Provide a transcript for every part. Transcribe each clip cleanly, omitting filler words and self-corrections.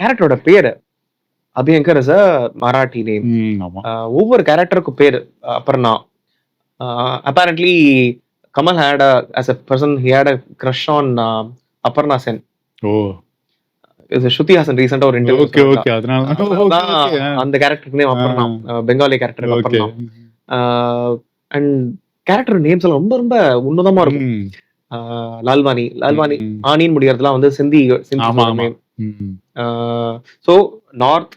கேரக்டரோட பேரு Abhyankar is a Marathi name. ஆமா ஒவ்வொரு கேரக்டருக்கும் பேரு Aparna. Apparently Kamal had a as a person he had a crush on Aparna Sen. ஓ இது ஸ்ருதி ஹாசன் ரீசெண்டா ஒரு இன்டர்வியூ ஓகே ஓகே அதனால அந்த கேரக்டருக்கு நேம் அபர்ணா, பெங்காலி கேரக்டருக்கு okay Aparna. And character names எல்லாம் ரொம்ப ரொம்ப உன்னதமா இருக்கும். லால்வானி ஆனின்னு முடியறதுலாம் வந்து சிந்தி ஆமா ஆமா நேம். ஸோ நார்த்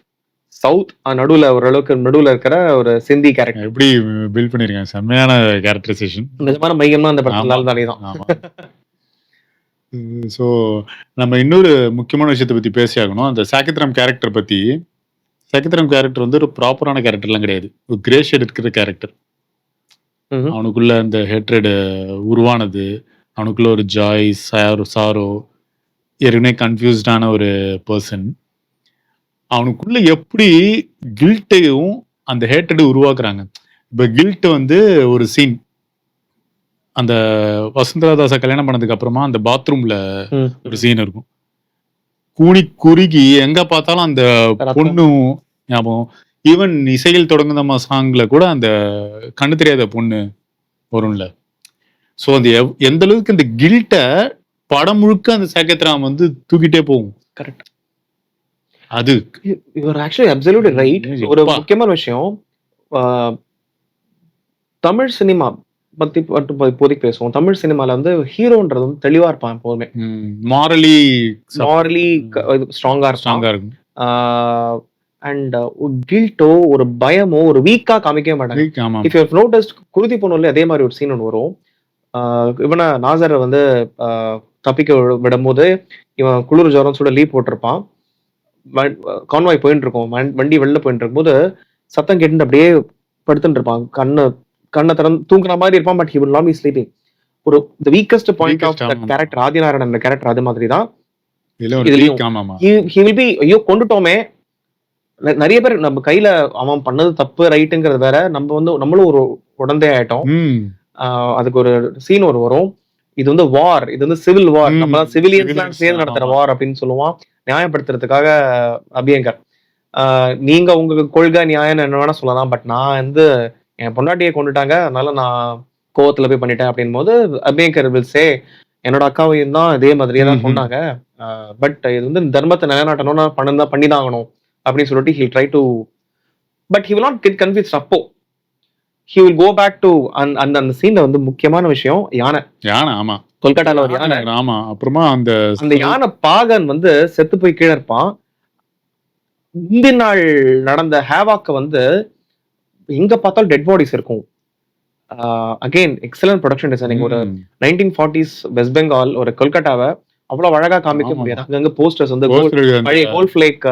சவுத் நடுவுல ஓரளவுக்கு நடுவுல இருக்கிற ஒரு சிந்தி கேரக்டர். எப்படி பில்ட் பண்ணிருக்கேன், செம்மையான கேரக்டரைசேஷன். நிஜமான மையமா அந்த படத்துல லால்வானி தான். ஆமா ஸோ நம்ம இன்னொரு முக்கியமான விஷயத்தை பத்தி பேசி ஆகணும். அந்த சாகித்ராம் கேரக்டர் பத்தி. சாகித்ராம் கேரக்டர் வந்து ஒரு ப்ராப்பரான கேரக்டர்லாம் கிடையாது, ஒரு கிரே ஷேட் இருக்கிற கேரக்டர். அவனுக்குள்ள அந்த ஹேட்ரட் உருவானது, அவனுக்குள்ள ஒரு ஜாய் சாரோ, ஏற்கனவே கன்ஃபியூஸ்டான ஒரு பர்சன். அவனுக்குள்ள எப்படி கில்ட்டையும் அந்த ஹேட்ரட் உருவாக்குறாங்க. இப்போ கில்ட் வந்து ஒரு சீன், அந்த வசுந்தரதாச கல்யாணம் பண்ணதுக்கு அப்புறமா அந்த பாத்ரூம்ல ஒரு சீன் இருக்கும். கூனி குறுகி எங்க பார்த்தாலும் அந்த பொண்ணும் ஞாபகம். ஈவன் இசையில் தொடங்குதம்மா சாங்ல கூட அந்த கண்ணு தெரியாத பொண்ணு வரும்ல. ஸோ அந்த எந்த அளவுக்கு அந்த கில்ட்ட படம் முழுக்க அந்த சாகித்ராம் வந்து தூக்கிட்டே போகும். கரெக்ட். அது யூஆர் ஆக்சுவலி அப்சல்யூட்லி ரைட். ஒரு முக்கியமான விஷயம், தமிழ் சினிமா பத்தி இப்போதைக்கு பேசுவோம். தமிழ் சினிமால வந்து ஹீரோன்றது வந்து தெளிவா இருப்பான் எப்போதுமே. மாரலி ஸ்ட்ராங்கா இருக்கும். அண்ட் கில்ட்டோ ஒரு பயமோ ஒரு வீக்கா காமிக்கவே மாட்டாங்க. இஃப் யூ ஹவ் நோட்டிஸ்ட், குருதி பொண்ணுல அதே மாதிரி ஒரு சீன் ஒன்று வரும். இவனை நாசரை வந்து தப்பிக்க விடும்போது இவன் குளிர் ஜுரம் சுட லீவ் போட்டிருப்பான். கான்வாய் போயிட்டு இருக்கோம், வண்டி வெளில போயிட்டு இருக்கும்போது சத்தம் கேட்டு அப்படியே படுத்துட்டு இருப்பான். கண்ணை திறந்து தூங்குற மாதிரி இருப்பான். But he will not be sleeping. ஒரு the weakest point of that character Adinarayanan. அந்த கேரக்டர் அது மாதிரி தான் ஹி வில் பி. ஐயோ கொண்டுட்டோமே. நிறைய பேர் நம்ம கையில அவன் பண்ணது தப்பு ரைட்டுங்கிறது வேற, நம்ம வந்து நம்மளும் ஒரு உடந்தே ஆயிட்டோம். அதுக்கு ஒரு சீன் வரும், இது வந்து வார், இது வந்து சிவில் வார், நம்ம சிவிலியன்ஸ் சேர்ந்து நடத்துற வார் அப்படின்னு சொல்லுவான் நியாயப்படுத்துறதுக்காக அபியங்கர். நீங்க உங்க கொள்கை நியாயம் என்ன வேணா சொல்லலாம், பட் நான் வந்து என் பொண்டாட்டியை கொண்டுட்டாங்க, அதனால நான் கோவத்துல போய் பண்ணிட்டேன் அப்படின் போது அபியங்கர் வில் சே, என்னோட அக்காவையும் தான் இதே மாதிரியே தான் சொன்னாங்க, பட் இது வந்து தர்மத்தை நிலைநாட்டணும்னா பண்ணிதான் ஆகணும் அப்படின்னு சொல்லிட்டு he try to, but he will not get confused. அப்போ he will go back to அந்த சீன்ல வந்து முக்கியமான விஷயம் யானை. ஆமா, கொல்கட்டால ஒரு யானை. ஆமா, அப்புறமா அந்த யானை பாகன் வந்து செத்து போய் கீழே இருப்பான். முந்தின நாள் நடந்த ஹேவாக்க வந்து எங்க பார்த்தாலும் டெட் பாடிஸ் இருக்கும். Again excellent production designing. ஒரு 1940s வெஸ்ட் பெங்கால் ஒரு கொல்கட்டாவை அவ்வளவு அழகா காமிக்க முடியாது. அங்கங்க போஸ்டர்ஸ் வந்து பழைய கோல்ட் ஃபிளேக்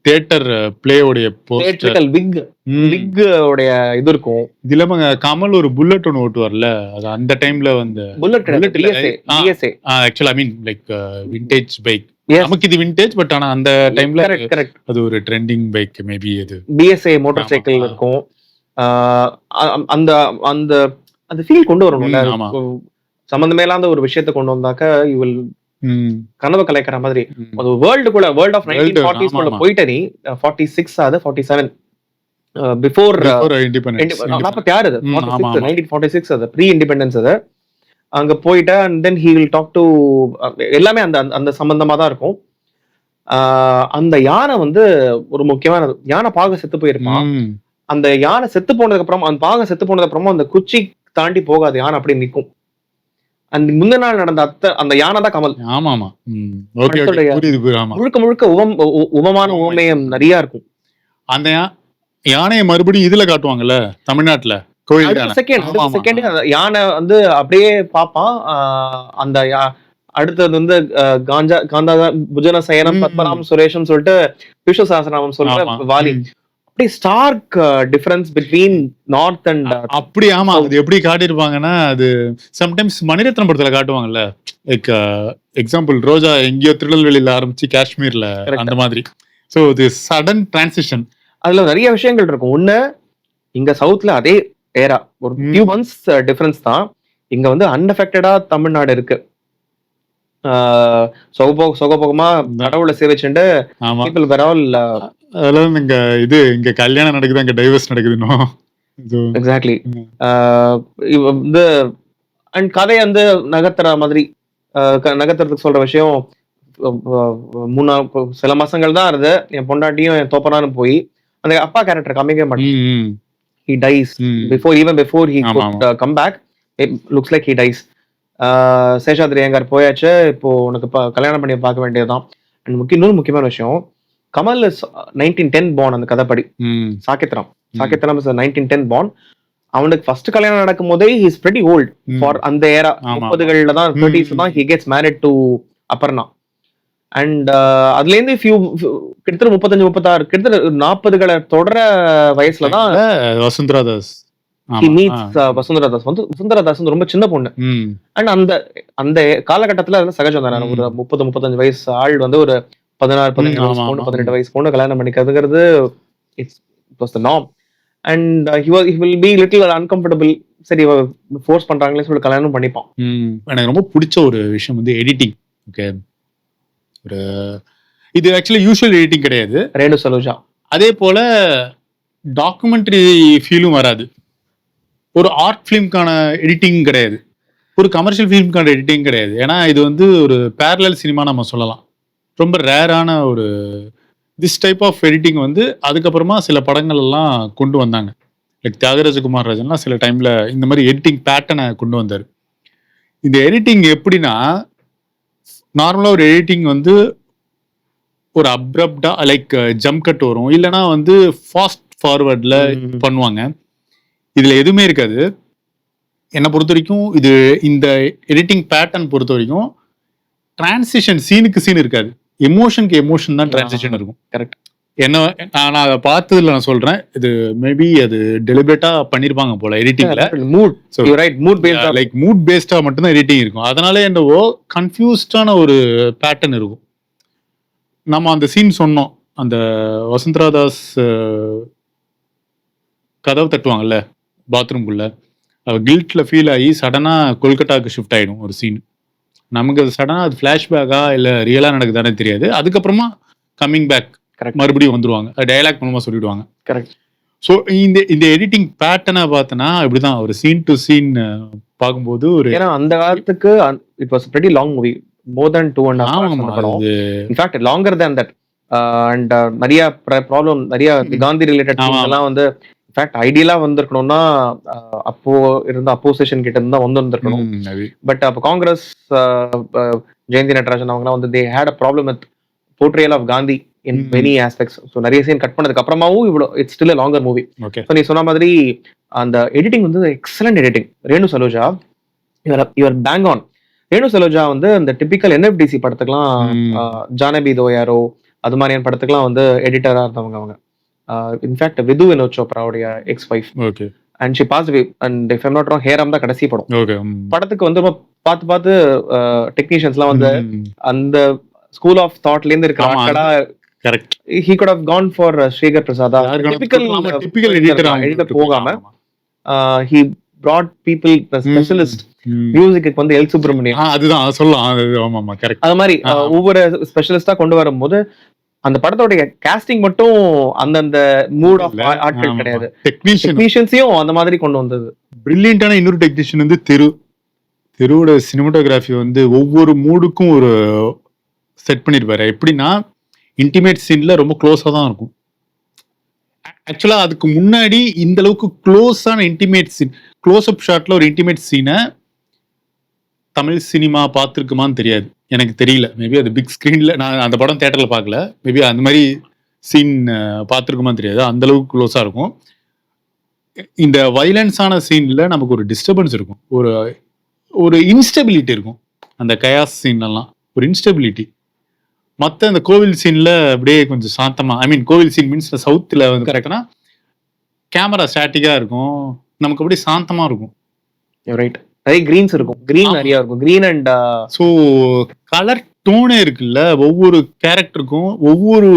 தியேட்டர் பிளே உடைய போஸ்டர், விக் உடைய இது இருக்கும். இதுல கமல் ஒரு புல்லட் ஒன்னு ஓட்டுவார்ல, அது அந்த டைம்ல வந்து bullet DSA actually I mean like vintage bike. நமக்கு இது விண்டேஜ், பட் ஆனா அந்த டைம்ல அது ஒரு ட்ரெண்டிங் பைக். மேபி அது பிஎஸ்ஏ மோட்டார் சைக்கிள் இருக்கும். அந்த அந்த அந்த ஃபீல் கொண்டு வரணும்ல. சம்பந்தமே இல்லாத ஒரு விஷயத்தை கொண்டு வந்தாக்க இவள் கனவு கலைக்கிற மாதிரி. அது வேர்ல்டு ஆஃப் 1940s குள்ள போயிட்ட நீ 46 அது 47 பிஃபோர் இண்டிபெண்டன்ஸ் 46 அது 1946 அது ப்ரீ இண்டிபெண்டன்ஸ். அது அங்க போயிட்ட and then he will talk to எல்லாமே அந்த அந்த சம்பந்தமா தான் இருக்கும். அந்த யானை வந்து ஒரு முக்கியமான யானை பாக செத்து போயிருப்பான். அந்த யானை செத்து போனதுக்கு அப்புறம் அந்த பாக செத்து போனதுக்கு அப்புறமா அந்த குச்சி தாண்டி போகாது, யானை அப்படி நிற்கும். அந்த முந்தின நாள் நடந்த அந்த யானை தான் கமல். ஆமாமா, முழுக்க முழுக்க உவமான உவமேயம் நிறைய இருக்கும். அந்த யானையை மறுபடியும் இதுல காட்டுவாங்கல்ல தமிழ்நாட்டுல, செகண்ட் யானை வந்து அப்படியே பாப்பான். அந்த அடுத்தது வந்து காந்தா புஜன சயனம் பத்மநாபம் சுரேஷன் சொல்லிட்டு விஸ்வ சஹஸ்ரநாமம் சொல்ற வாலி. அப்படி stark difference between north and அப்படி. ஆமா, அது எப்படி காட்டியிருப்பாங்கன்னா, அது சம்டைம்ஸ் மணிரத்னம் படத்துல காட்டுவாங்கல்ல, லைக் எக்ஸாம்பிள் ரோஜா எங்கேயோ திருநெல்வேலியில ஆரம்பிச்சு காஷ்மீர்ல அந்த மாதிரி. ஸோ இது சடன் டிரான்சிஷன். அதுல நிறைய விஷயங்கள் இருக்கும். ஒண்ணு, இங்க சவுத்ல அதே ஏரா ஒரு ஃபியூ மந்த்ஸ் டிஃபரன்ஸ் தான். இங்க வந்து அன்அஃபெக்டடா தமிழ்நாடு இருக்கு. சொகபோகமா கடவுளை சேவிச்சுட்டு ஆமா people were all அதெல்லாம் இங்க கல்யாணம் நடக்குது, அங்க டைவர்ஸ் நடக்குது இன்னும். எக்ஸாக்ட்லி வந்து அண்ட் கதையை வந்து நகர்த்துற மாதிரி நகர்த்துறதுக்கு சொல்ற விஷயம் சில மாசங்கள் தான் இருது. என் பொண்டாட்டியும் என் தோப்பனான்னு போய் அந்த அப்பா கேரக்டர் காமிக்க மாட்டேன். He dies before he could come back. It looks like he dies. Seshadri Iyengar போயாச்சு, இப்போ உனக்கு கல்யாணம் பண்ணி பார்க்க வேண்டியதுதான். அண்ட் இன்னொரு முக்கியமான விஷயம், கமல் இஸ் 1910 born. அந்த கதைப்படி சாகித்ரம் இஸ் 1910 born. அவனுக்கு ஃபர்ஸ்ட் கல்யாணம் நடக்கும் போதே he is pretty old for அந்த ஏரா. 30களில் தான் 30s தான் he gets married to Aparna. And அதுல இருந்து கிட்டத்தட்ட 35-36 கிட்டத்தட்ட 40களை தொடர வயசுலதான் வசுந்தரா தாஸ் he meets வசுந்தரா தாஸ். வசுந்தரா தாஸ் வந்து ரொம்ப சின்ன பொண்ணு. அண்ட் அந்த காலகட்டத்துல அதெல்லாம் சகஜம் தானே. ஒரு 30-35 வயசு ஆள் வந்து ஒரு 16-17 வயசு பொண்ணு 18 வயசு பொண்ணு கல்யாணம் பண்ணிக்கிறதுங்கிறது it's was the norm. And he will be little uncomfortable. சரி ஃபோர்ஸ் பண்றாங்களே சொல்லி கல்யாணம் பண்ணிப்பான். எனக்கு ரொம்ப பிடிச்ச ஒரு விஷயம் வந்து எடிட்டிங். ஓகே, ஒரு இது ஆக்சுவலி யூஷுவல் எடிட்டிங் கிடையாது. ரேணு சலோஜா அதே போல டாக்குமெண்ட்ரி ஃபீலும் வராது. ஒரு ஆர்ட் ஃபிலிம்கான எடிட்டிங் கிடையாது, ஒரு கமர்ஷியல் ஃபிலிம்கான எடிட்டிங் கிடையாது. ஏன்னா இது வந்து ஒரு பேரலல் சினிமா நம்ம சொல்லலாம். ரொம்ப ரேரான ஒரு திஸ் டைப் ஆஃப் எடிட்டிங் வந்து அதுக்கப்புறமா சில படங்கள் எல்லாம் கொண்டு வந்தாங்க. லைக் தியாகராஜகுமார் ராஜன்லாம் சில டைம்ல இந்த மாதிரி எடிட்டிங் பேட்டர்னை கொண்டு வந்தார். இந்த எடிட்டிங் எப்படின்னா, நார்மலாக ஒரு எடிட்டிங் வந்து ஒரு அப்ரப்டா லைக் ஜம்ப் கட் வரும், இல்லைன்னா வந்து ஃபாஸ்ட் ஃபார்வர்டில் பண்ணுவாங்க. இதில் எதுவுமே இருக்காது. என்னை பொறுத்த வரைக்கும் இது இந்த எடிட்டிங் பேட்டர்ன் பொறுத்த வரைக்கும் டிரான்சிஷன் சீனுக்கு சீன் இருக்காது, எமோஷனுக்கு எமோஷன் தான் டிரான்சிஷன் இருக்கும். கரெக்ட். என்ன நான் அதை பார்த்ததுல நான் சொல்றேன், இது மேபி அது டெலிபரேட்டா பண்ணிருப்பாங்க போல எடிட்டிங்ல. லைக் மூட் பேஸ்டா மட்டும்தான் எடிட்டிங் இருக்கும். அதனால என்னவோ கன்ஃபியூஸ்டான ஒரு பேட்டர்ன் இருக்கும். நம்ம அந்த சீன் சொன்னோம், அந்த வசுந்தரா தாஸ் கதவு தட்டுவாங்கல்ல பாத்ரூம்குள்ள, கில்ட்ல ஃபீல் ஆகி சடனா கொல்கட்டாவுக்கு ஷிஃப்ட் ஆயிடும் ஒரு சீன். நமக்கு அது சடனா அது ஃபிளாஷ்பேக்கா இல்ல ரியலா நடக்குதானே தெரியாது. அதுக்கப்புறமா கம்மிங் பேக் மறுபடியும் வந்துருவாங்க, டயலாக் மூலமா சொல்லிடுவாங்க. கரெக்ட். ஸோ இந்த எடிட்டிங் பேட்டர்னை பார்த்தனா இப்படிதான் ஒரு சீன் டு சீன் பார்க்கும்போது ஒரு, ஏன்னா அந்த காலத்துக்கு it was pretty long movie, more than 2.5 hours. In fact longer than that. And நிறைய ப்ராப்ளம், நிறைய காந்தி ரிலேட்டட் திங்ஸ் எல்லாம் வந்து இன்ஃபேக்ட் ஐடியலா வந்திருக்கணும்னா அப்போ இருந்த அப்போசிஷன் கிட்ட இருந்து தான் வந்திருக்கணும். பட் அப்போ காங்கிரஸ் ஜெயந்தி நடராஜன் அவங்கலாம் வந்து they had a problem with portrayal of Gandhi in many aspects. So நிறைய சீன் கட் பண்ணதுக்கு அப்புறமாவும் இவ்வளோ it's still a longer movie. So நீ சொன்ன மாதிரி அந்த எடிட்டிங் வந்து excellent editing. Renu Saluja you're bang on. Renu Saluja வந்து அந்த டிபிக்கல் என்எஃப்டிசி படத்துக்குலாம், ஜானபி தோயாரோ அது மாதிரியான படத்துக்குலாம் வந்து எடிட்டரா இருந்தவங்க அவங்க. In fact Vidhu Vinod சோப்ராவுடைய X wife. Okay. And she past away. And if I'm not wrong Hey Ram தான் கடைசி படம். ஓகே. படத்துக்கு வந்து ரொம்ப பார்த்து டெக்னீஷியன்ஸ்லாம் வந்து அந்த ஸ்கூல் ஆஃப் தாட்ல இருந்து இருக்கிற ஆட்களா. Correct. he could have gone for Srigar Prasada. Typical editor போகாம he brought people specialist. மியூசிக்கு வந்து எல் சுப்ரமணியம், அதுதான் சொல்லலாம். ஆமா ஆமா கரெக்ட். அது மாதிரி ஒவ்வொரு ஸ்பெஷலிஸ்டா கொண்டு வரும்போது அந்த படத்தோட காஸ்டிங் மட்டும் அந்தந்த மூட் ஆஃப் ஆட்கள் கிடையாது, டெக்னீஷியன்ஸையும் அந்த மாதிரி கொண்டு வந்தது. பிரில்லியன்டான இன்னொரு டெக்னீஷியன் வந்து தெருவோட சினிமாட்டோகிராஃபி வந்து ஒவ்வொரு மூடுக்கும் ஒரு செட் பண்ணிருப்பாரு. எப்படின்னா இன்டிமேட் சீன்ல ரொம்ப க்ளோஸா தான் இருக்கும். ஆக்சுவலா அதுக்கு முன்னாடி இந்த அளவுக்கு க்ளோஸான இன்டிமேட் சீன், க்ளோஸ் அப் ஷாட்ல ஒரு இன்டிமேட் சீனை தமிழ் சினிமா பார்த்துருக்குமான்னு தெரியாது, எனக்கு தெரியல. மேபி அது பிக் ஸ்க்ரீன்ல, நான் அந்த படம் தியேட்டர்ல பார்க்கல, மேபி அந்த மாதிரி சீன் பார்த்துருக்குமான்னு தெரியாது. அந்த அளவுக்கு க்ளோஸா இருக்கும். இந்த வைலன்ஸான சீன்ல நமக்கு ஒரு டிஸ்டர்பன்ஸ் இருக்கும், ஒரு இன்ஸ்டெபிலிட்டி இருக்கும். அந்த கயாஸ் சீன்லாம் ஒரு இன்ஸ்டெபிலிட்டி. மற்ற அந்த கோவில் சீன்ல அப்படியே கொஞ்சம் சாந்தமா, ஐ மீன் கோவில் சீன் மீன்ஸ் சவுத்துல வந்து கரெக்டா கேமரா ஸ்டாட்டிக்கா இருக்கும், நமக்கு அப்படியே சாந்தமா இருக்கும். ரைட். நிறைய கிரீன்ஸ் இருக்கும், கிரீன் நிறைய இருக்கும், கிரீன் அண்ட் ஸோ கலர் டோனே இருக்குல்ல, ஒவ்வொரு கேரக்டருக்கும் ஒவ்வொரு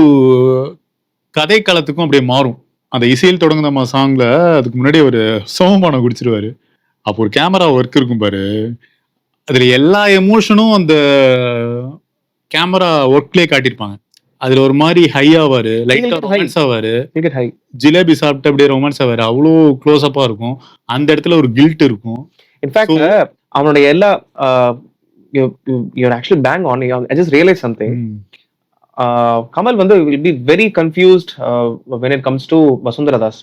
கதை காலத்துக்கும் அப்படியே மாறும். அந்த இசையில் தொடங்குன சாங்ல அதுக்கு முன்னாடி ஒரு சோமபானம் குடிச்சிருவாரு, அப்போ ஒரு கேமரா ஒர்க் இருக்கும் பாரு, அதுல எல்லா எமோஷனும் அந்த கேமரா ஒர்க்லயே காட்டியிருப்பாங்க. அதுல ஒரு மாதிரி ஹை ஆவாரு, லைட்டா ரொமான்ஸ் ஆவாரு, ஜிலேபி சாப்பிட்டு அப்படியே ரொமான்ஸ் ஆவாரு, அவ்வளோ க்ளோஸ் அப்பா இருக்கும். அந்த இடத்துல ஒரு கில்ட் இருக்கும். இன்ஃபேக்ட் அவனுடைய எல்லா you're actually bang on. I just realized something. Kamal வந்து will be very confused when it comes to Vasundhara Das.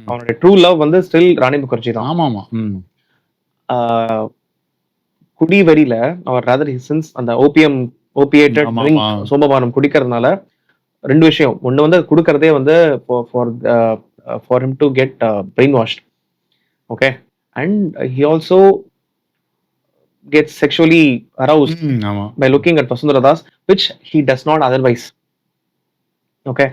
அவனுடைய ட்ரூ லவ் வந்து ஸ்டில் ராணி முகர்ஜி தான். ஆமாமா. குடி வெறியில அவர் ராதர் சின்ஸ் அந்த ஓபியேட்டட் ட்ரிங்க் சோமபானம் குடிக்கிறதுனால ரெண்டு விஷயம். ஒன்னு வந்து குடுக்கறதே வந்து for him to get brainwashed. Okay, and he also gets sexually aroused by looking at Vasundhara Das, which he does not otherwise. Okay,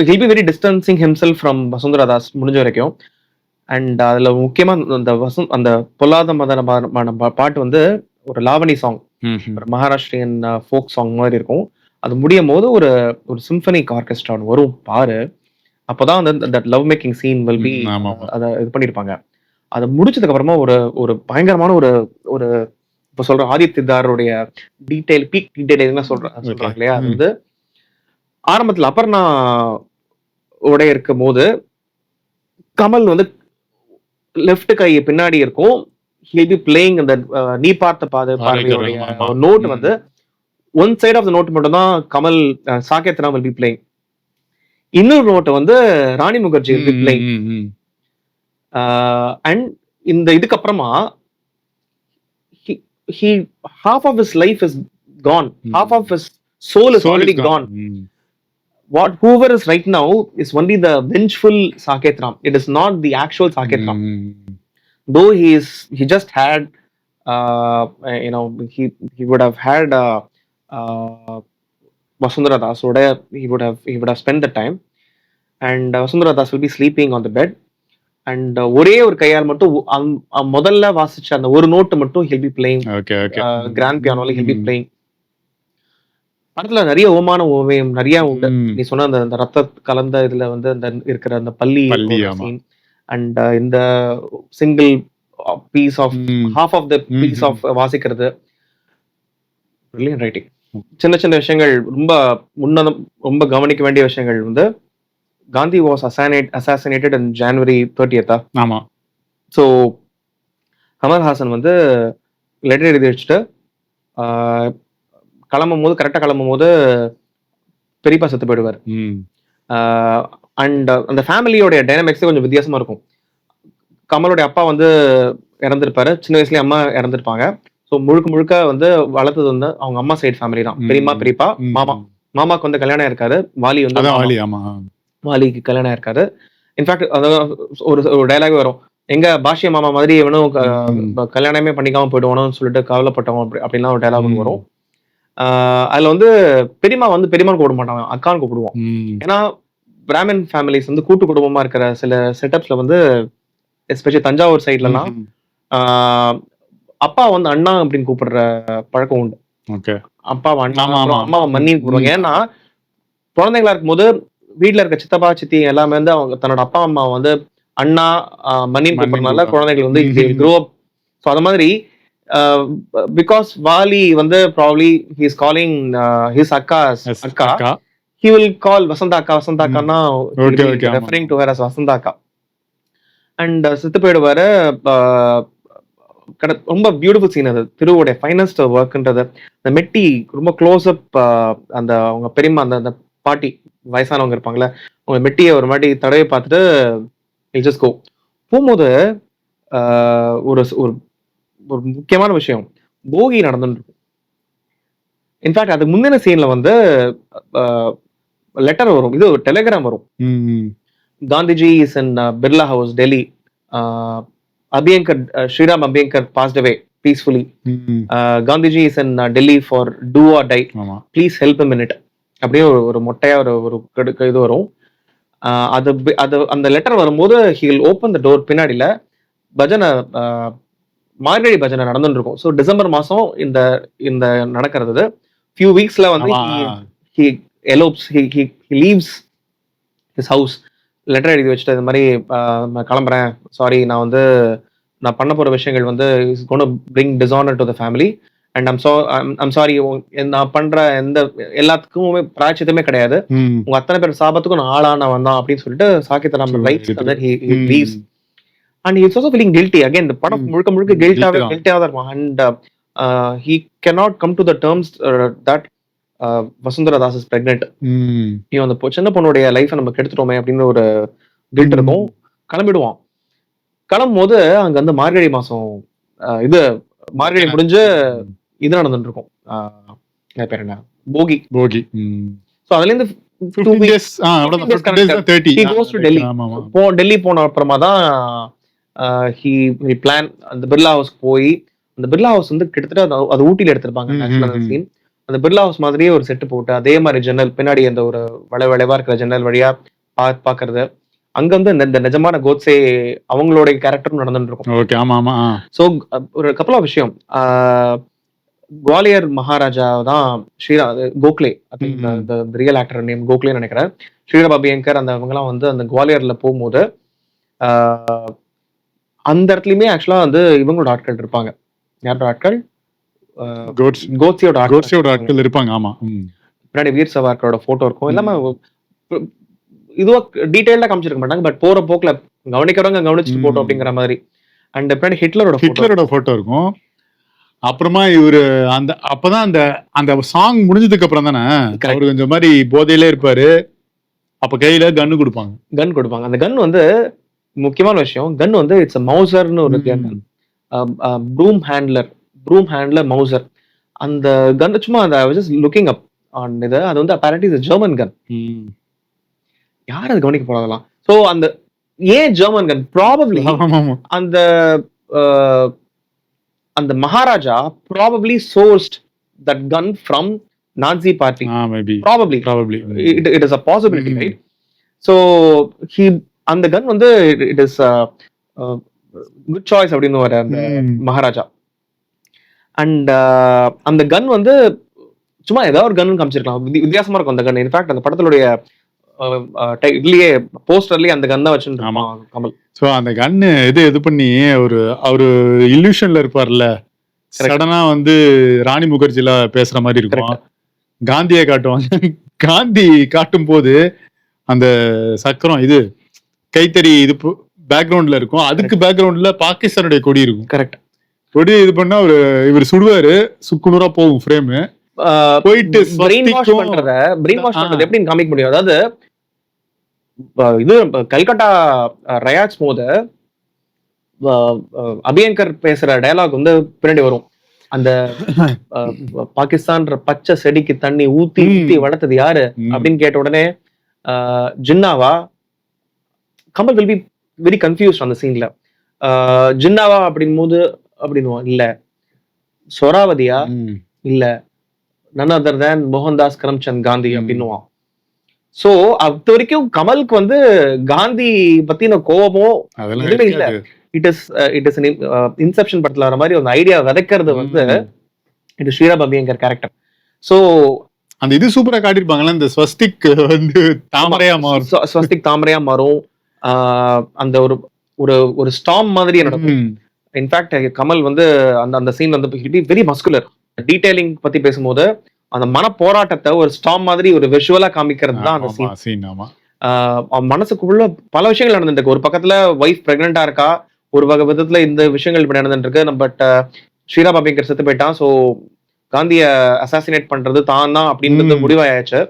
he'll be very distancing himself from Vasundhara Das முடிஞ்ச வரைக்கும். And அதுல முக்கியமா அந்த பொல்லாத மதனமான பாட்டு வந்து ஒரு Lavani song, ஒரு மகாராஷ்டிரியன் ஃபோக் சாங் மாதிரி இருக்கும். அது முடியும் போது ஒரு ஒரு சிம்பனிக் ஆர்கெஸ்ட்ரா வரும் பாரு. அப்போதான் வந்து love making scene will be அதை இது பண்ணிருப்பாங்க. அதை முடிச்சதுக்கு அப்புறமா ஒரு ஒரு பயங்கரமான ஒரு ஒரு இப்போ சொல்ற ஆதித்யதாருடைய டீடைல் பீக் டீடைல் சொல்றாங்க இல்லையா, அது வந்து ஆரம்பத்துல அபர்ணா உடைய இருக்கும் போது கமல் வந்து லெஃப்ட் கை பின்னாடி இருக்கும், he'll be playing அந்த நீ பார்த்த பார்வையோடைய நோட் வந்து one side of the note மட்டும் தான் Kamal Saket Ram will be playing. இன்னொரு நோட் வந்து Rani Mukherjee will be playing. And இந்த இதுக்கு அப்புறமா he half of his life is gone, half of his soul is already gone. Whoever is right now is only the vengeful Saket Ram. It is not the actual Saket Ram. Though he just had he would have had Vasundhara Das. He would have spent the time, and Vasundhara Das will be sleeping on the bed, and ஒரே ஒரு கையால் மட்டும் முதல்ல வாசிச்ச அந்த ஒரு note மட்டும் he'll be playing. Grand பியானோல he'll be playing. படத்துல நிறைய ஓமான ஓவியம் நிறைய உண்டு. நீ சொன்ன அந்த ரத்த கலந்த இதுல வந்து அந்த இருக்கிற அந்த பள்ளி சீன், அண்ட் இந்த single piece of half of the piece of வாசிக்கிறது, பிரில்லியன்ட் ரைட்டிங். சின்ன சின்ன விஷயங்கள் ரொம்ப உன்னதம், ரொம்ப கவனிக்க வேண்டிய விஷயங்கள் வந்து Gandhi was assassinated in January 30th. ஆமா. ஸோ கமல்ஹாசன் வந்து லெட்டர் எழுதி வச்சுட்டு கரெக்டா கிளம்பும் போது பெரியப்பா செத்து போயிடுவார். அண்ட் அந்த ஃபேமிலியோடைய டைனமிக்ஸே கொஞ்சம் வித்தியாசமா இருக்கும். கமலோடைய அப்பா வந்து இறந்துருப்பாரு, சின்ன வயசுலயே அம்மா இறந்துருப்பாங்க. ஸோ முழுக்க வந்து வளர்த்தது வந்து அவங்க அம்மா சைடு ஃபேமிலி தான். பெரியப்பா, மாமாக்கு வந்து கல்யாணம் இருக்காரு, வாலி வந்து வாலிக்கு கல்யாணம் இருக்காரு. இன்ஃபேக்ட் ஒரு டைலாக் வரும், எங்க பாஷ்ய மாமா மாதிரி இவனும் கல்யாணமே பண்ணிக்காம போயிடுவானு சொல்லிட்டு கவலைப்பட்டவன் அப்படின்லாம் ஒரு டைலாக் வரும். அதுல வந்து பெரியம்மான்னு கூப்பிட மாட்டாங்க, அக்கான்னு கூப்பிடுவோம். ஏன்னா பிராமின் ஃபேமிலிஸ் வந்து கூட்டு குடும்பமா இருக்கிற சில செட்டப்ஸ்ல வந்து எஸ்பெஷலி தஞ்சாவூர் சைட்லாம் அப்பா வந்து அண்ணா அப்படின்னு கூப்பிடுற பழக்கம் உண்டு. அப்பாவை அண்ணா, அம்மாவை மன்னின்னு கூப்பிடுவாங்க. ஏன்னா குழந்தைங்களா இருக்கும்போது வீட்டுல இருக்க சித்தப்பா சித்தி எல்லாமே வந்து அவங்க தன்னோட அப்பா அம்மா வந்து அண்ணா மன்னின்னு கூப்பிடுறதுனால குழந்தைகள் வந்து grow up. ஸோ அது மாதிரி because Wali வந்து probably he is calling his akka, he will call Vasanta Akka na referring to her as Vasanta Akka. And சித்து போயிடுவாரு. ரொம்ப பியூட்டிஃபுல் சீன் அது, திருவோடைய ஃபைனஸ்ட் ஒர்க்ன்றது. அந்த மெட்டி ரொம்ப க்ளோஸ் அப், அந்த அவங்க பெரியம்மா அந்த பாட்டி வயசானவங்க இருப்பாங்களே, அவங்க மெட்டியை ஒரு மாதிரி தடவை பார்த்துட்டு he'll just go. போகும்போது ஒரு ஒரு முக்கியமான விஷயம், போகி நடந்துட்டு. இன்ஃபேக்ட் அது முந்தின சீன்ல வந்து லெட்டர் வரும், இது ஒரு டெலிகிராம் வரும். Gandhiji is in Birla house, Delhi. Sriram Abhyankar passed away peacefully. Gandhiji is in Delhi for do or die. Please help him in it. அப்படியே ஒரு மொட்டையா ஒரு இது வரும். அது அந்த லெட்டர் வரும்போது he will open the door. பின்னாடியில பஜனை, மார்கழி பஜனை நடந்துட்டு இருக்கும். ஸோ டிசம்பர் மாசம் இந்த நடக்கிறது. ஃபியூ வீக்ஸ்ல வந்து he elopes, he leaves his house. Letter எழுதி வச்சுட்டு இந்த மாதிரி கிளம்புறேன், சாரி நான் வந்து நான் பண்ண போற விஷயங்கள் வந்து is gonna bring dishonour to the family and I'm sorry, நான் பண்ற எந்த எல்லாத்துக்குமே பிராய்ச்சித்தமே கிடையாது, உங்க அத்தனை பேர் சாபத்துக்கும் நான் ஆளானவன் தான் அப்படின்னு சொல்லிட்டு Saket Ram writes and then he leaves and he is also feeling guilty again. இந்த படம் முழுக்க முழுக்க கில்ட்டாவே தான் இருக்கும் and he cannot come to the terms that Vasundhara Das is pregnant. இவன் அந்த சின்ன பொண்ணுடைய லைஃபை நம்ம கெடுத்துட்டோமே அப்படின்னு ஒரு கில்ட் இருக்கும். கிளம்பிடுவான். கிளம்பும் போது அங்க வந்து மார்கழி மாசம் இது மார்கழி முடிஞ்சு இது நடந்துட்டு இருக்கும். பேர் என்ன, போகி. ஸோ அதுல இருந்து டெல்லி போன அப்புறமா தான் he will plan அந்த பிர்லா ஹவுஸ் போய், அந்த பிர்லா ஹவுஸ் வந்து கிட்டத்தட்ட அது ஊட்டியில எடுத்திருப்பாங்க சீன். அந்த பிர்லா ஹவுஸ் மாதிரியே ஒரு செட்டு போட்டு அதே மாதிரி ஜன்னல் பின்னாடி அந்த ஒரு வளைவா இருக்கிற ஜன்னல் வழியா பாக்குறது. அங்க வந்து இந்த நிஜமான கோட்ஸே அவங்களோட கேரக்டரும் நடந்துட்டு இருக்கும். சோ ஒரு கப்பல் ஆஃப் விஷயம். குவாலியர் மகாராஜா தான் Gokhale, real actor name Gokhale நினைக்கிறேன். ஸ்ரீராம் அபியங்கர் அந்த இவங்கெல்லாம் வந்து அந்த குவாலியர்ல போகும்போது அந்த இடத்துலயுமே ஆக்சுவலா வந்து இவங்களோட ஆட்கள் இருப்பாங்க. யாரோட ஆட்கள்? கோட்ஸியோட ஆட்கள் இருப்பாங்க. ஆமா, பின்னாடி வீர் சவார்கரோட போட்டோ இருக்கும். எல்லாமே இதுவா டீடைலா காமிச்சிருக்க மாட்டாங்க, பட் போற போக்குல கவனிக்கிறவங்க கவனிச்சுட்டு போட்டோம் அப்படிங்கிற மாதிரி. அண்ட் பின்னாடி ஹிட்லரோட போட்டோ இருக்கும். அப்புறமா இவரு அந்த அப்பதான் அந்த சாங் முடிஞ்சதுக்கு அப்புறம் தானே அவரு கொஞ்சம் மாதிரி போதையிலே இருப்பாரு. அப்ப கையில கன்னு கொடுப்பாங்க. அந்த கன் வந்து முக்கியமான விஷயம். கன் வந்து இட்ஸ் மவுசர்னு ஒரு ப்ரூம் ஹேண்ட்லர் மவுசர். அந்த கன் சும்மா அந்த லுக்கிங் அப் ஆன் இது, அது வந்து அப்பேரண்ட்லி இது ஜெர்மன் கன். யார் அது கவனிக்க போறதெல்லாம். சோ அந்த ஏன் ஜெர்மன் கன், ப்ராபப்லி அந்த Maharaja probably sourced that gun from Nazi party. Probably it is a possibility, right? So அந்த கன் வந்து இட் இஸ் குட் சாய்ஸ் அப்படின்னு வர அந்த மகாராஜா. அண்ட் அந்த கன் வந்து சும்மா ஏதாவது ஒரு கன் காமிச்சிருக்கலாம், வித்தியாசமா இருக்கும் அந்த கன். இன்ஃபேக்ட் அந்த படத்துடைய இதுலயே போஸ்டர்லயே அந்த கன் தான் வச்சுருக்கான் கமல். ஸோ அந்த கன்னு இது பண்ணி அவரு இல்லூஷன்ல இருப்பார்ல, சடனா வந்து ராணி முகர்ஜில பேசுற மாதிரி இருக்கும். காந்தியை காட்டுவாங்க. காந்தி காட்டும் போது அந்த சக்கரம் இது கைத்தறி இது பேக்ரவுண்ட்ல இருக்கும். அதுக்கு பேக்ரவுண்ட்ல பாகிஸ்தானுடைய கொடி இருக்கும். கரெக்ட். கொடி இது பண்ணா இவர் சுடுவாரு, சுக்குநூறா போகும் ஃப்ரேம். போயிட்டு பிரெயின் வாஷ் பண்றது எப்படின்னு காமிக்க முடியும். அதாவது இது கல்கட்டா ரயாட்ஸ் போது அபியங்கர் பேசுற டயலாக் வந்து பின்னாடி வரும். அந்த பாகிஸ்தான் பச்சை செடிக்கு தண்ணி ஊத்தி வளர்த்தது யாரு அப்படின்னு கேட்ட உடனே ஜின்னாவா, Kamal will be very confused அந்த சீன்ல. ஜின்னாவா அப்படின் போது அப்படின்னு இல்ல, சொராவதியா இல்ல, none other than Mohandas Karamchand Gandhi அப்படின்னுவான். சோ அது வரைக்கும் கமலுக்கு வந்து காந்தி பத்தின கோபமோ எதுவுமே இல்ல. இட் இஸ் இன்செப்ஷன் படத்துல வர மாதிரி ஒரு ஐடியா விதைக்கிறது வந்து இது ஸ்ரீராம் அபியங்கர் கேரக்டர். சோ அந்த இது சூப்பரா காட்டிருப்பாங்கல்ல, இந்த ஸ்வஸ்திக் வந்து ஸ்வஸ்திக் தாமரையா மாறும். அந்த ஒரு ஸ்டாம் மாதிரி நடக்கும். இன்ஃபேக்ட் கமல் வந்து அந்த சீன் வந்து வெரி மஸ்குலர். டீடைலிங் பத்தி பேசும்போது அந்த மன போராட்டத்தை ஒரு ஸ்டாம் மாதிரி ஒரு விஷுவலா காமிக்கிறது தான் அந்த சீன். மனசுக்குள்ள பல விஷயங்கள் நடந்துட்டு இருக்கு. ஒரு பக்கத்துல வைஃப் பிரெக்னெண்டா இருக்கா, ஒரு வகை விதத்துல இந்த விஷயங்கள் இப்படி நடந்துட்டு இருக்கு. பட் ஸ்ரீராம் அபியங்கர் செத்து போயிட்டான். சோ காந்திய அசாசினேட் பண்றது தான் அப்படின்றது முடிவாயாச்சு.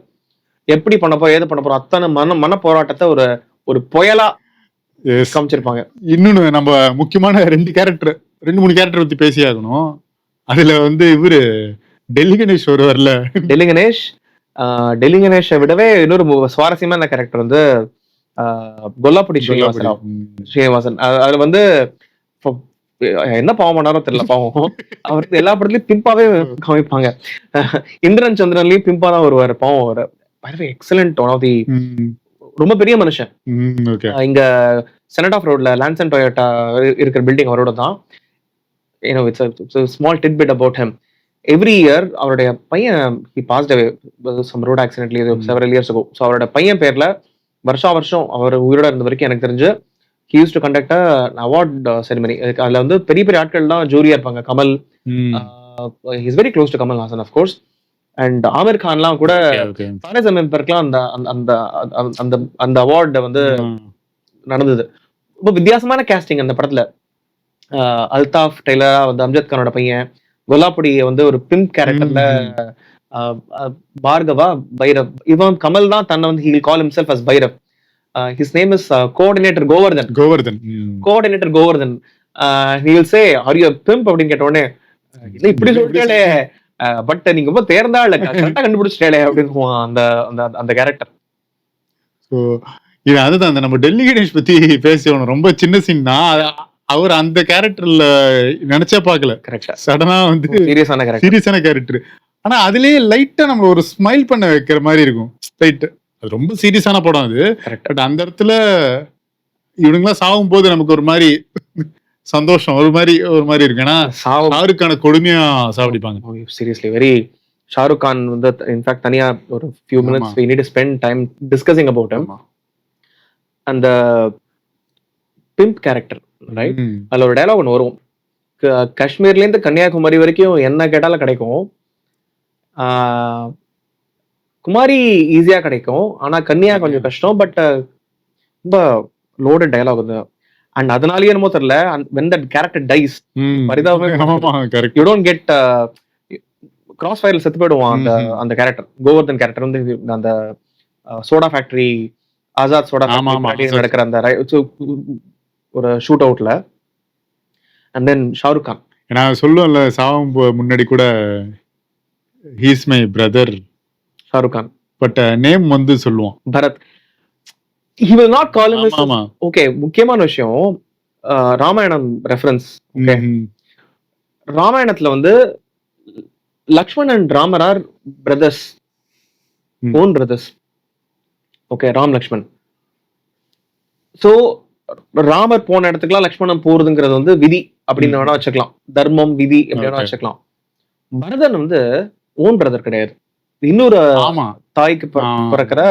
எப்படி பண்ண போறோம், ஏது பண்ண போறோம், அத்தனை மன போராட்டத்தை ஒரு புயலா காமிச்சிருப்பாங்க. இன்னொன்னு நம்ம முக்கியமான 2-3 கேரக்டர் பத்தி பேசியாகணும். அதுல வந்து இவரு டெல்லி கணேஷ் வருவார்ல, டெல்லி கணேஷை விடவே இன்னொரு சுவாரஸ்யமான கேரக்டர் வந்து கொல்லாப்படி ஸ்ரீனிவாசன். அதுல வந்து என்ன பாவம் பண்ணாரோ தெரியல. பாவம் அவருக்கு எல்லா படத்துலயும் பிம்பாவே காமிப்பாங்க. இந்திரன் சந்திரன்லயும் பிம்பா தான் வருவாரு. பாவம் அவர் எக்ஸலண்ட், ஒன் ஆஃப் தி ரொம்ப பெரிய மனுஷன். இங்க செனட் ஆஃப் ரோட்ல லான்சன் டொயோட்டா இருக்கிற பில்டிங் அவரோட தான். it's a small tidbit about him. Every year அவருடைய பையன் he passed away some road accidentally several years ago. So அவரோட பையன் பேர்ல வருஷம் அவர் உயிரோட இருந்த வரைக்கும் எனக்கு தெரிஞ்சு he used to conduct an award ceremony. அதுல வந்து பெரிய பெரிய ஆட்கள்லாம் ஜூரியா இருப்பாங்க. Kamal, he's very close to Kamal Haasan of course. And Aamir கான்லாம் கூட ஃபாரஸ் மெம்பருக்குலாம் அந்த அந்த அந்த அந்த அவார்டு வந்து நடந்தது. ரொம்ப வித்தியாசமான கேஸ்டிங் அந்த படத்துல. அல்தாஃப் டெய்லரா வந்து அம்ஜத் கானோட பையன், கொல்லாப்புடி வந்து ஒரு பிம்ப் கேரக்டர்ல பார்கவா பைரவ். இவன் கமல் தான் தன்னை வந்து he will call himself as Bhairav. his name is coordinator Govardhan. Coordinator Govardhan. he will say are you a pimp அப்படின்னு கேட்ட உடனே இல்ல இப்படி சொல்லிட்டாலே, பட் நீங்க ரொம்ப தேர்ந்தா இல்ல கரெக்டா கண்டுபிடிச்சிட்டாலே அப்படின்னு அந்த அந்த கேரக்டர். அதுதான் அந்த நம்ம டெல்லி கணேஷ் பத்தி பேசணும். ரொம்ப சின்ன சீன் தான் அவர் அந்த கேரக்டர்ல நினைச்சே பாக்கல. கரெக்டா சடனா வந்து சீரியஸான கேரக்டர். ஆனா அதுலயே லைட்டா நம்ம ஒரு ஸ்மைல் பண்ண வைக்கிற மாதிரி இருக்கும். ரைட், அது ரொம்ப சீரியஸான படம் அது. பட் அந்த இடத்துல இவனுங்கெல்லாம் சாகும் போது நமக்கு ஒரு மாதிரி சந்தோஷம், ஒரு மாதிரி இருக்கு. ஏன்னா ஷாருக் கான கொடுமையா சாவடிப்பாங்க. Seriously very. ஷாருக் கான் வந்து இன்ஃபேக்ட் தனியா ஒரு few minutes we need to spend time discussing about him. அந்த பிம்ப் கேரக்டர் ரைட், அதுல ஒரு டயலாக் ஒன்று வரும். காஷ்மீர்ல இருந்து கன்னியாகுமரி வரைக்கும் என்ன கேட்டாலும் கிடைக்கும், குமாரி ஈஸியா கிடைக்கும், ஆனா கன்னியா கொஞ்சம் கஷ்டம். பட் ரொம்ப லோடட் டயலாக் அது. அண்ட் அதனாலயே என்னமோ தெரியல, when that character dies பரிதாபமே you don't get கிராஸ் ஃபயர்ல செத்து போயிடுவான் அந்த கேரக்டர். கோவர்தன் கேரக்டர் வந்து அந்த soda factory, Azad soda factory நடக்கிற அந்த ஒரு ஷூட் அவுட்ல. அண்ட் தென் ஷாருக் கான் நான் சொல்லுவேன்ல சாவும் முன்னாடி கூட he is my brother Shahrukh Khan, but name வந்து சொல்லுவான் Bharat. he will not call him. Okay, முக்கியமான விஷயம் ராமாயணம் ரெஃபரன்ஸ். ஓகே, ராமாயணத்துல வந்து Laxman and Ramar are brothers, own brothers. Okay, Ram Lakshman. So Ramar போன இடத்துக்குலாம் லக்ஷ்மணன் போறதுங்கிறது வந்து விதி அப்படின்னு வேணா வச்சுக்கலாம், தர்மம் விதி எப்படி வேணா வச்சுக்கலாம். பரதன் வந்து ஓன் பிரதர் கிடையாது, இன்னொரு தாய்க்கு பிறக்கிற.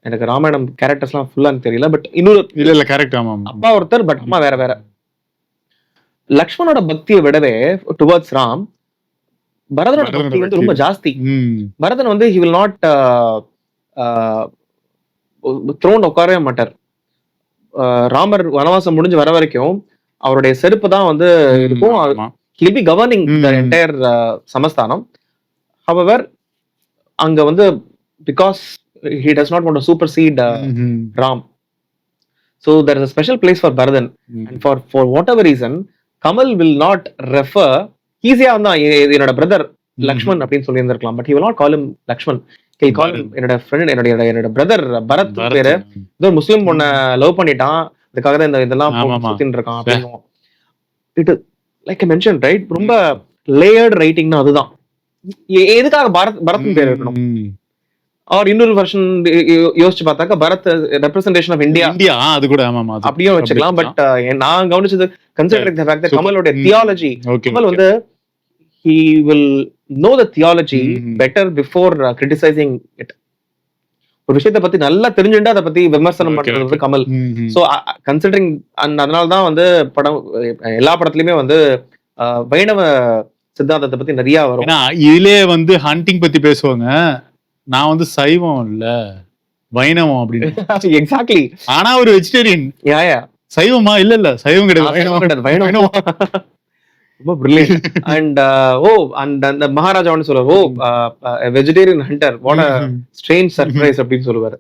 எனக்கு ராமாயணம் கேரக்டர்ஸ் எல்லாம் ஃபுல்லா தெரியல, பட் இன்னொரு இல்ல கரெக்ட். அப்பா ஒருத்தர், பட் அம்மா வேற வேற. லக்ஷ்மணோட பக்தியை விடவே டுவர்ட்ஸ் ராம் பரதனோட பக்தி வந்து ரொம்ப ஜாஸ்தி. பரதன் வந்து he will not த்ரோன் உட்காரவே மாட்டார். ராமர் வனவாசம் முடிஞ்சு வர வரைக்கும் அவருடைய செருப்பு தான் வந்து இருக்கும். he'll be governing the entire சமஸ்தானம். however அங்க வந்து because he does not want to supersede Ram, so there is a special place for Bharathan. And for whatever reason Kamal will not refer ஈஸியா வந்து என்னோட பிரதர் லக்ஷ்மண் அப்படின்னு சொல்லி இருந்திருக்கலாம், but he will not call him Lakshman. he'll call him என்னோட friend, என்னோட brother Bharat. பேரு ஏதோ முஸ்லிம் பொண்ணை லவ் பண்ணிட்டான், அதுக்காக தான் இதெல்லாம் சுத்தின்னு இருக்கான் அப்படின்னு. It like I mention right, ரொம்ப லேயர்ட் ரைட்டிங்னா அதுதான். எதுக்காக பரத் பேர் இருக்கணும்? ஆர் இன்னொரு வெர்ஷன் யோசிச்சு பார்த்தாக்க பரத் ரெப்ரசன்டேஷன் ஆஃப் இந்தியா, அது கூட அப்படியும் வச்சுக்கலாம். பட் நான் கவனிச்சது கன்சிடரிங் தி ஃபேக்ட் தட் கமலோட தியாலஜி, கமல் வந்து he will know the theology better before criticizing it. ஒரு விஷயத்தை பத்தி நல்லா தெரிஞ்சுட்டா அதை பத்தி விமர்சனம் பண்றது கமல். சோ கன்சிடரிங், அதனால தான் வந்து படம் எல்லா படத்துலயுமே வந்து வைணவ சித்தாந்தத்தை பத்தி நிறைய வரும். இதுலயே வந்து ஹண்டிங் பத்தி பேசுவாங்க, நான் வந்து சைவம் இல்ல வைணவம் அப்படின்னு. எக்ஸாக்ட்லி. ஆனா ஒரு வெஜிடேரியன். சைவமா? இல்ல சைவம் கிடையாது, வைணவம். ரொம்ப பிரில்லியன்ட். அண்ட் அந்த மகாராஜான்னு சொல்லுவார், vegetarian hunter, what a strange surprise அப்படின்னு சொல்லுவாரு.